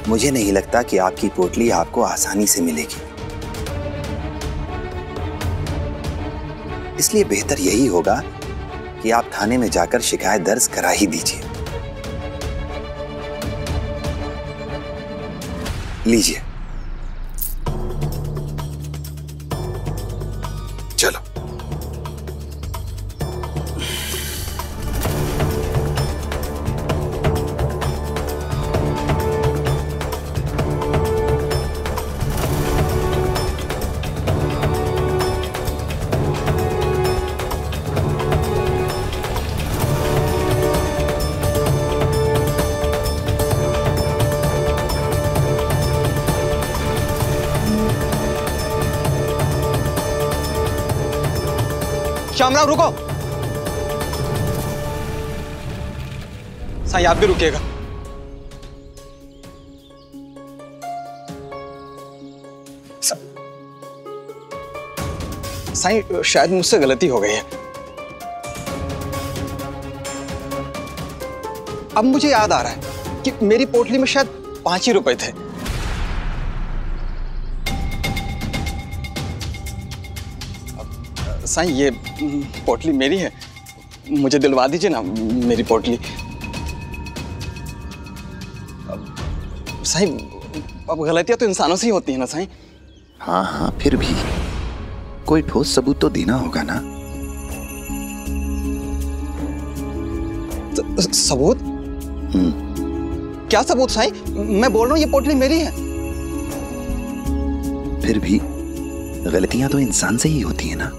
मुझे नहीं लगता कि आपकी पोटली आपको आसानी से मिलेगी। इसलिए बेहतर यही होगा कि आप थाने में जाकर शिकायत दर्ज करा ही दीजिए। लीजिए, चलो। श्यामराव रुको। साईं, आप भी रुकिएगा। साईं, शायद मुझसे गलती हो गई है। अब मुझे याद आ रहा है कि मेरी पोटली में शायद 5 ही रुपए थे। साईं, ये पोटली मेरी है, मुझे दिलवा दीजिए ना मेरी पोटली। साईं, अब गलतियां तो इंसानों से ही होती है ना साईं। हाँ हाँ, फिर भी कोई ठोस सबूत तो देना होगा ना। सबूत? क्या सबूत साईं? मैं बोल रहा हूं ये पोटली मेरी है। फिर भी गलतियां तो इंसान से ही होती है ना,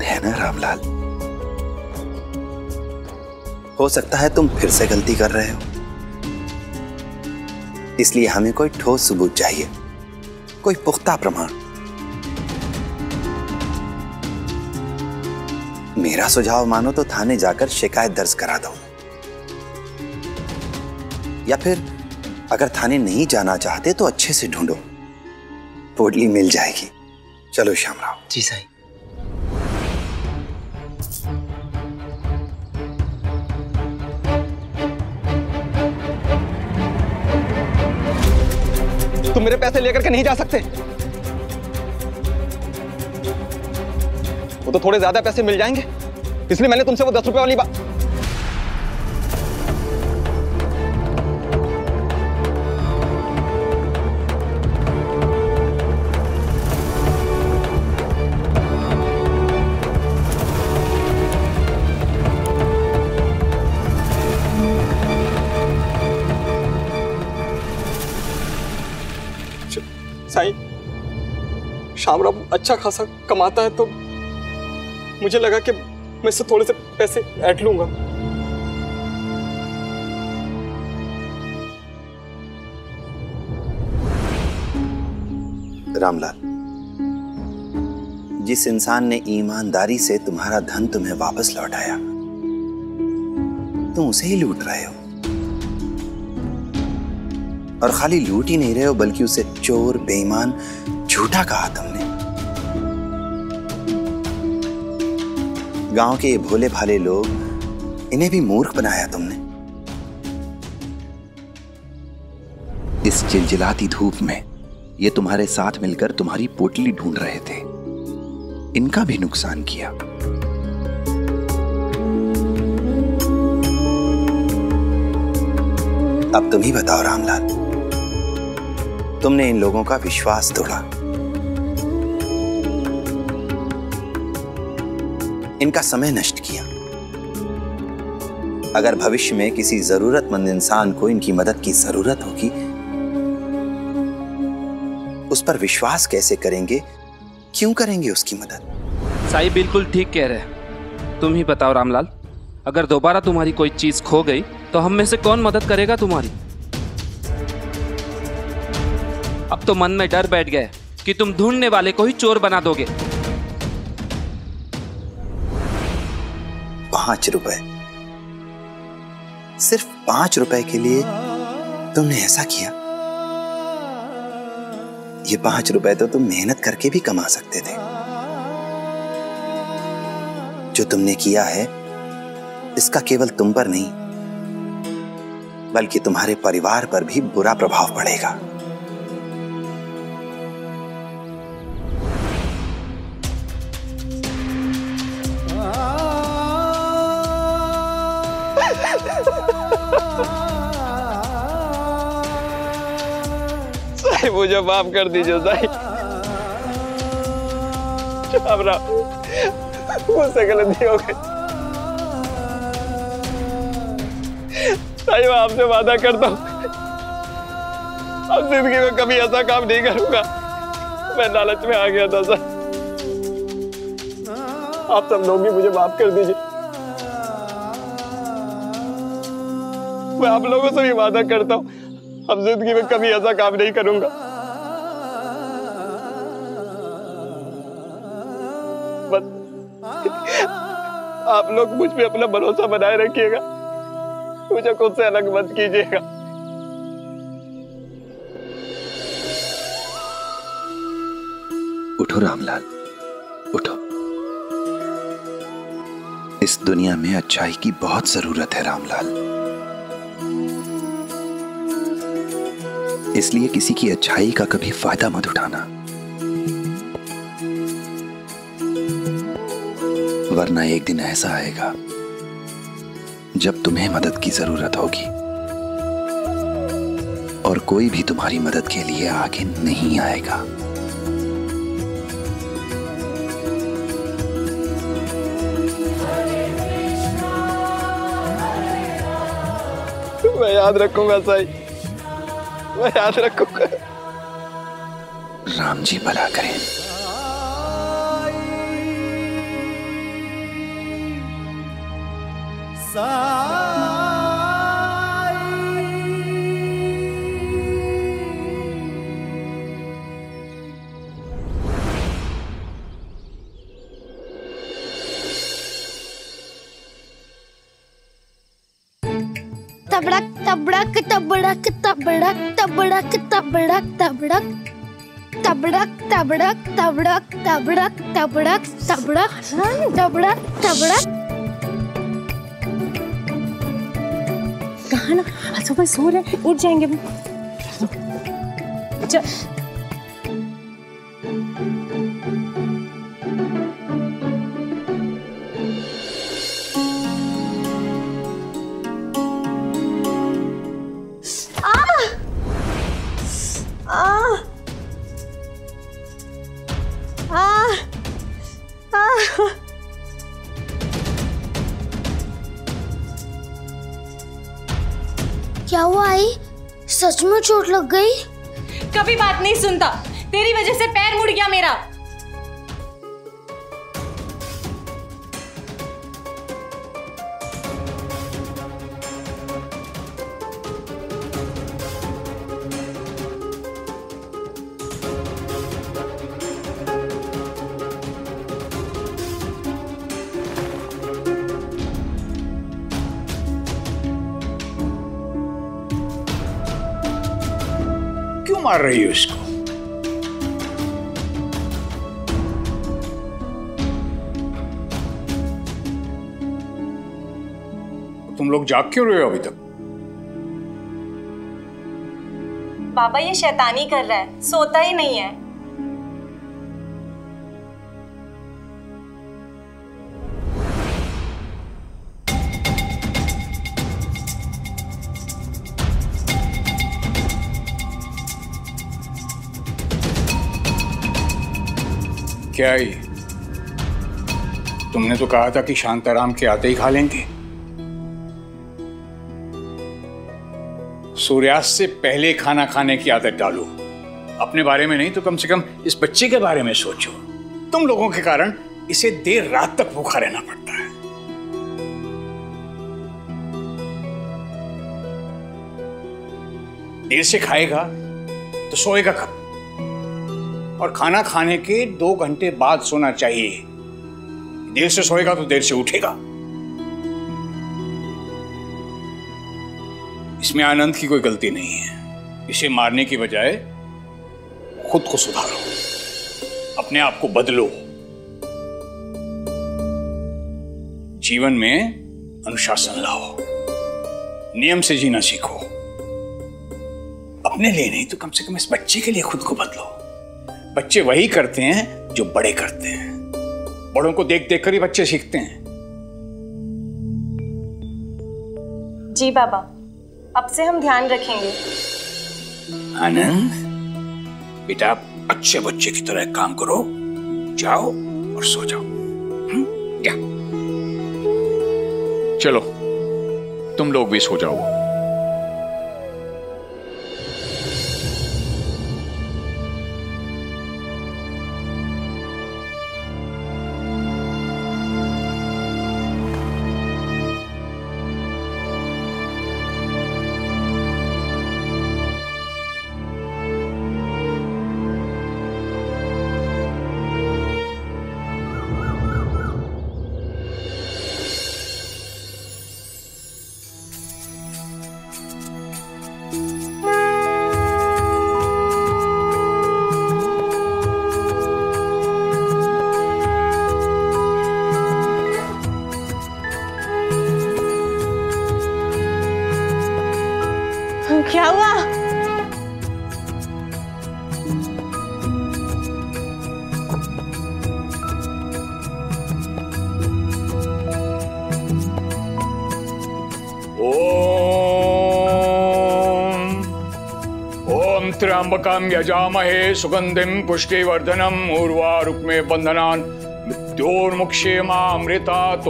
है ना रामलाल? हो सकता है तुम फिर से गलती कर रहे हो, इसलिए हमें कोई ठोस सबूत चाहिए। कोई पुख्ता प्रमाण। मेरा सुझाव मानो तो थाने जाकर शिकायत दर्ज करा दो, या फिर अगर थाने नहीं जाना चाहते तो अच्छे से ढूंढो, पोटली मिल जाएगी। चलो श्यामराव। जी साईं। तुम मेरे पैसे लेकर के नहीं जा सकते। वो तो थोड़े ज्यादा पैसे मिल जाएंगे, इसलिए मैंने तुमसे वो 10 रुपए वाली बात। साईं, श्यामराव अच्छा खासा कमाता है तो मुझे लगा कि मैं इससे थोड़े से पैसे ऐंठ लूंगा। रामलाल, जिस इंसान ने ईमानदारी से तुम्हारा धन तुम्हें वापस लौटाया, तुम उसे ही लूट रहे हो। और खाली लूट ही नहीं रहे हो, बल्कि उसे चोर, बेईमान, झूठा कहा तुमने। गांव के ये भोले भाले लोग, इन्हें भी मूर्ख बनाया तुमने। इस चिलचिलाती धूप में ये तुम्हारे साथ मिलकर तुम्हारी पोटली ढूंढ रहे थे, इनका भी नुकसान किया। अब तुम ही बताओ रामलाल, तुमने इन लोगों का विश्वास तोड़ा, इनका समय नष्ट किया। अगर भविष्य में किसी जरूरतमंद इंसान को इनकी मदद की जरूरत होगी, उस पर विश्वास कैसे करेंगे, क्यों करेंगे उसकी मदद? साईं बिल्कुल ठीक कह रहे हैं। तुम ही बताओ रामलाल, अगर दोबारा तुम्हारी कोई चीज खो गई तो हम में से कौन मदद करेगा तुम्हारी? अब तो मन में डर बैठ गया कि तुम ढूंढने वाले को ही चोर बना दोगे। 5 रुपए, सिर्फ 5 रुपए के लिए तुमने ऐसा किया? ये 5 रुपए तो तुम मेहनत करके भी कमा सकते थे। जो तुमने किया है, इसका केवल तुम पर नहीं, बल्कि तुम्हारे परिवार पर भी बुरा प्रभाव पड़ेगा। साईं मुझे माफ कर दीजिए साईं। श्यामराव, मुझसे गलती हो गई साईं। मैं आपसे वादा करता हूँ, अब जिंदगी में कभी ऐसा काम नहीं करूंगा। मैं लालच में आ गया था सर। आप सब लोग भी मुझे माफ कर दीजिए। मैं आप लोगों से भी वादा करता हूँ, अब जिंदगी में कभी ऐसा काम नहीं करूंगा। बस आप लोग मुझ पे अपना भरोसा बनाए रखिएगा, मुझे खुद से अलग मत कीजिएगा। उठो रामलाल, उठो। इस दुनिया में अच्छाई की बहुत जरूरत है रामलाल, इसलिए किसी की अच्छाई का कभी फायदा मत उठाना, वरना एक दिन ऐसा आएगा जब तुम्हें मदद की जरूरत होगी और कोई भी तुम्हारी मदद के लिए आगे नहीं आएगा। मैं याद रखूंगा साईं, मैं याद रखूंगा। राम जी भला करें। तबड़क तबड़क तबड़क तबड़क तबड़क तबड़क तबड़क तबड़क तबड़क तबड़क तबड़क तबड़क तबड़क तबड़क तबड़क। कहाँ ना सुबह सो रहे, उठ जाएंगे। क्या हुआ आई? सच में चोट लग गई? कभी बात नहीं सुनता, तेरी वजह से पैर मुड़ गया मेरा। क्यों मार रही हो इसको? तुम लोग जाग क्यों रहे हो अभी तक? बाबा ये शैतानी कर रहा है, सोता ही नहीं है। क्या ये? तुमने तो कहा था कि शांताराम के आते ही खा लेंगे। सूर्यास्त से पहले खाना खाने की आदत डालो। अपने बारे में नहीं तो कम से कम इस बच्चे के बारे में सोचो। तुम लोगों के कारण इसे देर रात तक भूखा रहना पड़ता है। देर से खाएगा तो सोएगा कब? और खाना खाने के 2 घंटे बाद सोना चाहिए। देर से सोएगा तो देर से उठेगा। इसमें आनंद की कोई गलती नहीं है। इसे मारने की बजाय खुद को सुधारो, अपने आप को बदलो। जीवन में अनुशासन लाओ, नियम से जीना सीखो। अपने लिए नहीं तो कम से कम इस बच्चे के लिए खुद को बदलो। बच्चे वही करते हैं जो बड़े करते हैं। बड़ों को देख देख कर ही बच्चे सीखते हैं। जी बाबा, अब से हम ध्यान रखेंगे। आनंद बेटा, अच्छे बच्चे की तरह काम करो, जाओ और सो जाओ। क्या? चलो तुम लोग भी सो जाओ। क्या हुआ? ओम त्र्यंबकं यजामहे सुगंधिं पुष्टिवर्धनम् उर्वारुक्मे बंधनान् मृत्योर्मुक्षेमामृतात्।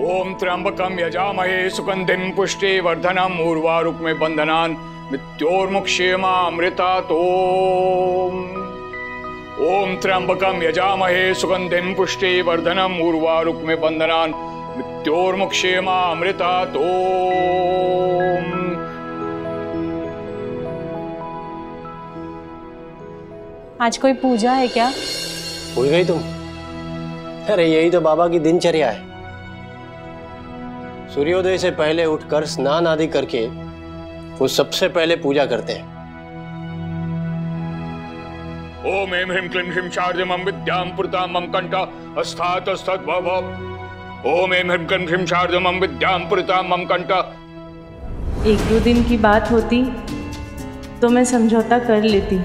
ओम त्र्यंबकं यजामहे सुगंधिं पुष्टिवर्धनम् उर्वारुक्मे बंधनान् मृत्योर्मुक्षेमामृतात्। ओम त्र्यंबकं यजामहे सुगंधिं पुष्टिवर्धनम् उर्वारुक्मे बंधनान् मृत्योर्मुक्षेमामृतात्। आज कोई पूजा है क्या? भूल गई तुम? अरे यही तो बाबा की दिनचर्या है। सूर्योदय से पहले उठकर स्नान आदि करके वो सबसे पहले पूजा करते हैं। ओम ऐं ह्रीं क्लीं ह्रीं शारदामं विद्यां पुरतां मम कंठ अस्तात् अस्तात् भव। ओम ऐं ह्रीं क्लीं ह्रीं शारदामं विद्यां पुरतां मम कंठ। 1-2 दिन की बात होती तो मैं समझौता कर लेती,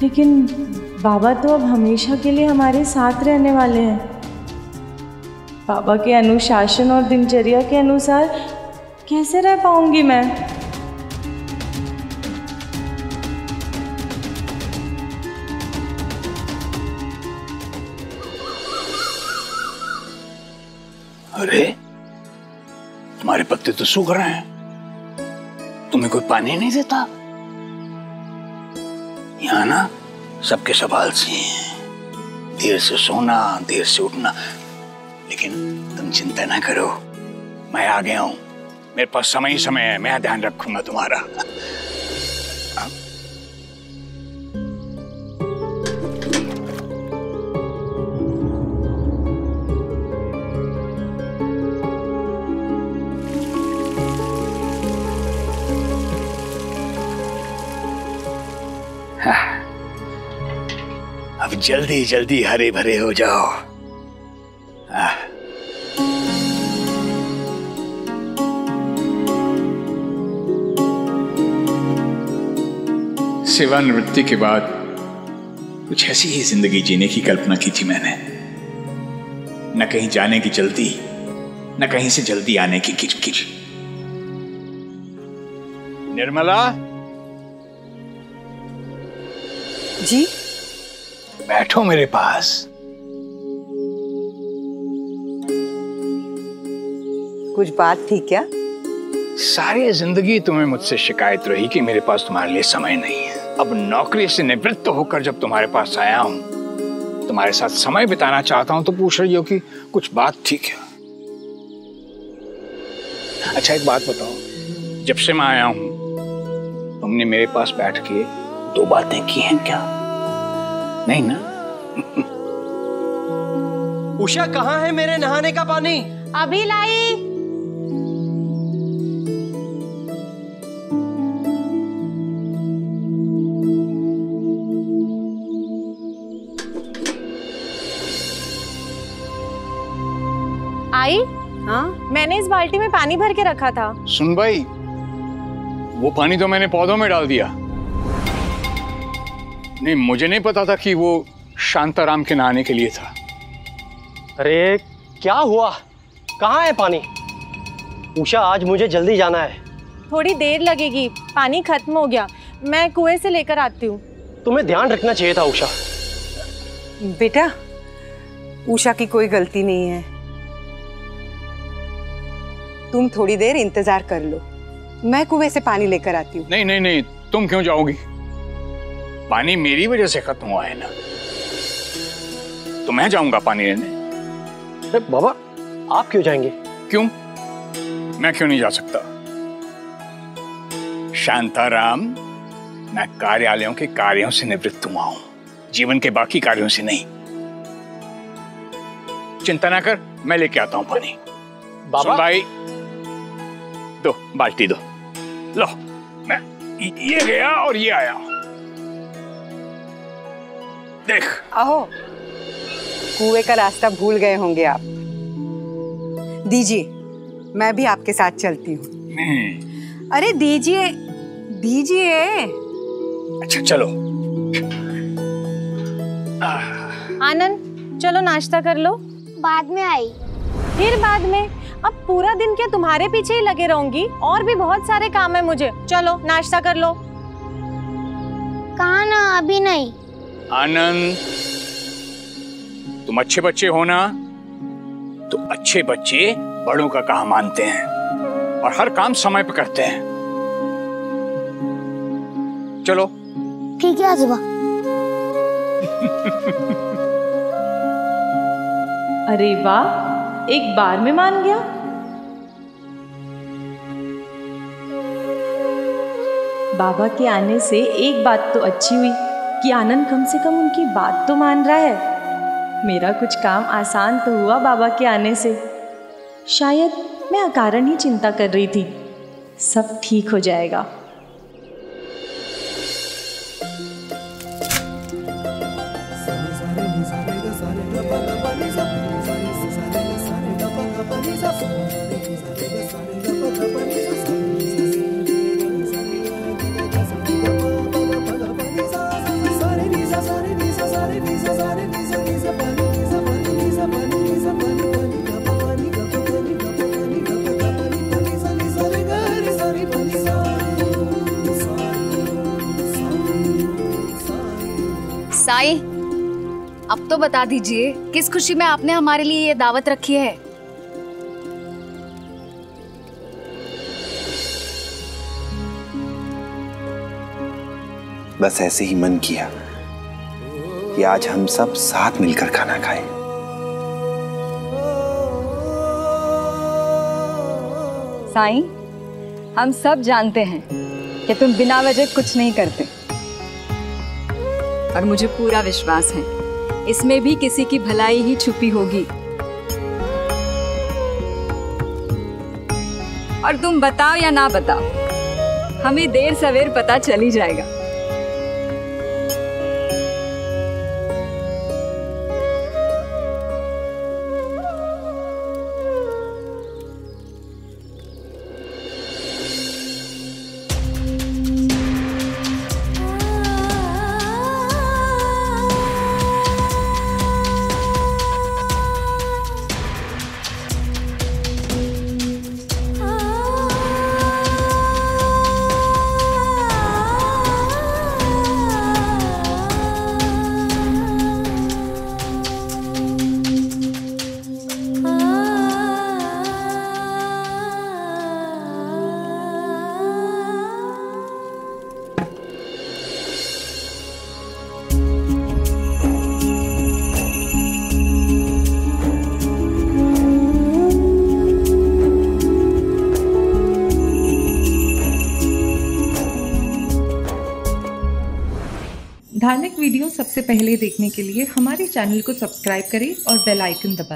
लेकिन बाबा तो अब हमेशा के लिए हमारे साथ रहने वाले हैं। बाबा के अनुशासन और दिनचर्या के अनुसार कैसे रह पाऊंगी मैं? अरे तुम्हारे पत्ते तो सूख रहे हैं, तुम्हें कोई पानी नहीं देता? यहाँ ना सबके सवाल सी हैं, देर से सोना, देर से उठना, लेकिन तुम चिंता ना करो, मैं आ गया हूं। मेरे पास समय ही समय है, मैं ध्यान रखूंगा तुम्हारा। अब जल्दी जल्दी हरे भरे हो जाओ। सेवानिवृत्ति के बाद कुछ ऐसी ही जिंदगी जीने की कल्पना की थी मैंने। न कहीं जाने की जल्दी, न कहीं से जल्दी आने की किचकिच। निर्मला जी, बैठो मेरे पास। कुछ बात थी क्या? सारी जिंदगी तुम्हें मुझसे शिकायत रही कि मेरे पास तुम्हारे लिए समय नहीं है। अब नौकरी से निवृत्त होकर जब तुम्हारे पास आया हूं, तुम्हारे साथ समय बिताना चाहता हूं, तो पूछ रही हो कि कुछ बात थी क्या? अच्छा एक बात बताओ, जब से मैं आया हूं तुमने मेरे पास बैठ के 2 बातें की हैं क्या? नहीं ना? उषा कहाँ है मेरे नहाने का पानी? अभी लाई। आई? हाँ, मैंने इस बाल्टी में पानी भर के रखा था। सुन भाई, वो पानी तो मैंने पौधों में डाल दिया। नहीं, मुझे नहीं पता था कि वो शांताराम के नहाने के लिए था। अरे क्या हुआ? कहाँ है पानी? उषा आज मुझे जल्दी जाना है। थोड़ी देर लगेगी, पानी खत्म हो गया, मैं कुएं से लेकर आती हूँ। तुम्हें ध्यान रखना चाहिए था उषा। बेटा, उषा की कोई गलती नहीं है, तुम थोड़ी देर इंतजार कर लो, मैं कुएं से पानी लेकर आती हूँ। नहीं नहीं नहीं, तुम क्यों जाओगी? पानी मेरी वजह से खत्म हुआ है ना, तो मैं जाऊंगा पानी लेने। बाबा आप क्यों जाएंगे? क्यों? मैं क्यों नहीं जा सकता? शांताराम, मैं कार्यालयों के कार्यों से निवृत्त हुआ हूं, जीवन के बाकी कार्यों से नहीं। चिंता ना कर, मैं लेके आता हूं पानी। बाबा भाई, दो बाल्टी दो। लो, मैं ये गया और ये आया। देख। आहो, कुएं का रास्ता भूल गए होंगे आप। दीजिए, मैं भी आपके साथ चलती हूँ। अरे दीजिए दीजिए। अच्छा चलो। आनंद, चलो नाश्ता कर लो। बाद में आई। फिर बाद में? अब पूरा दिन क्या तुम्हारे पीछे ही लगे रहूंगी? और भी बहुत सारे काम है मुझे। चलो नाश्ता कर लो। कहाँ ना, अभी नहीं। आनंद, तुम अच्छे बच्चे हो ना, तो अच्छे बच्चे बड़ों का कहा मानते हैं और हर काम समय पे करते हैं। चलो। ठीक है आजोबा। अरे वाह, एक बार में मान गया। बाबा के आने से एक बात तो अच्छी हुई कि आनंद कम से कम उनकी बात तो मान रहा है। मेरा कुछ काम आसान तो हुआ बाबा के आने से। शायद मैं अकारण ही चिंता कर रही थी। सब ठीक हो जाएगा। साईं, अब तो बता दीजिए किस खुशी में आपने हमारे लिए ये दावत रखी है। बस ऐसे ही मन किया कि आज हम सब साथ मिलकर खाना खाएं। साईं, हम सब जानते हैं कि तुम बिना वजह कुछ नहीं करते, और मुझे पूरा विश्वास है इसमें भी किसी की भलाई ही छुपी होगी। और तुम बताओ या ना बताओ, हमें देर सवेर पता चल ही जाएगा। धार्मिक वीडियो सबसे पहले देखने के लिए हमारे चैनल को सब्सक्राइब करें और बेल आइकन दबाएं।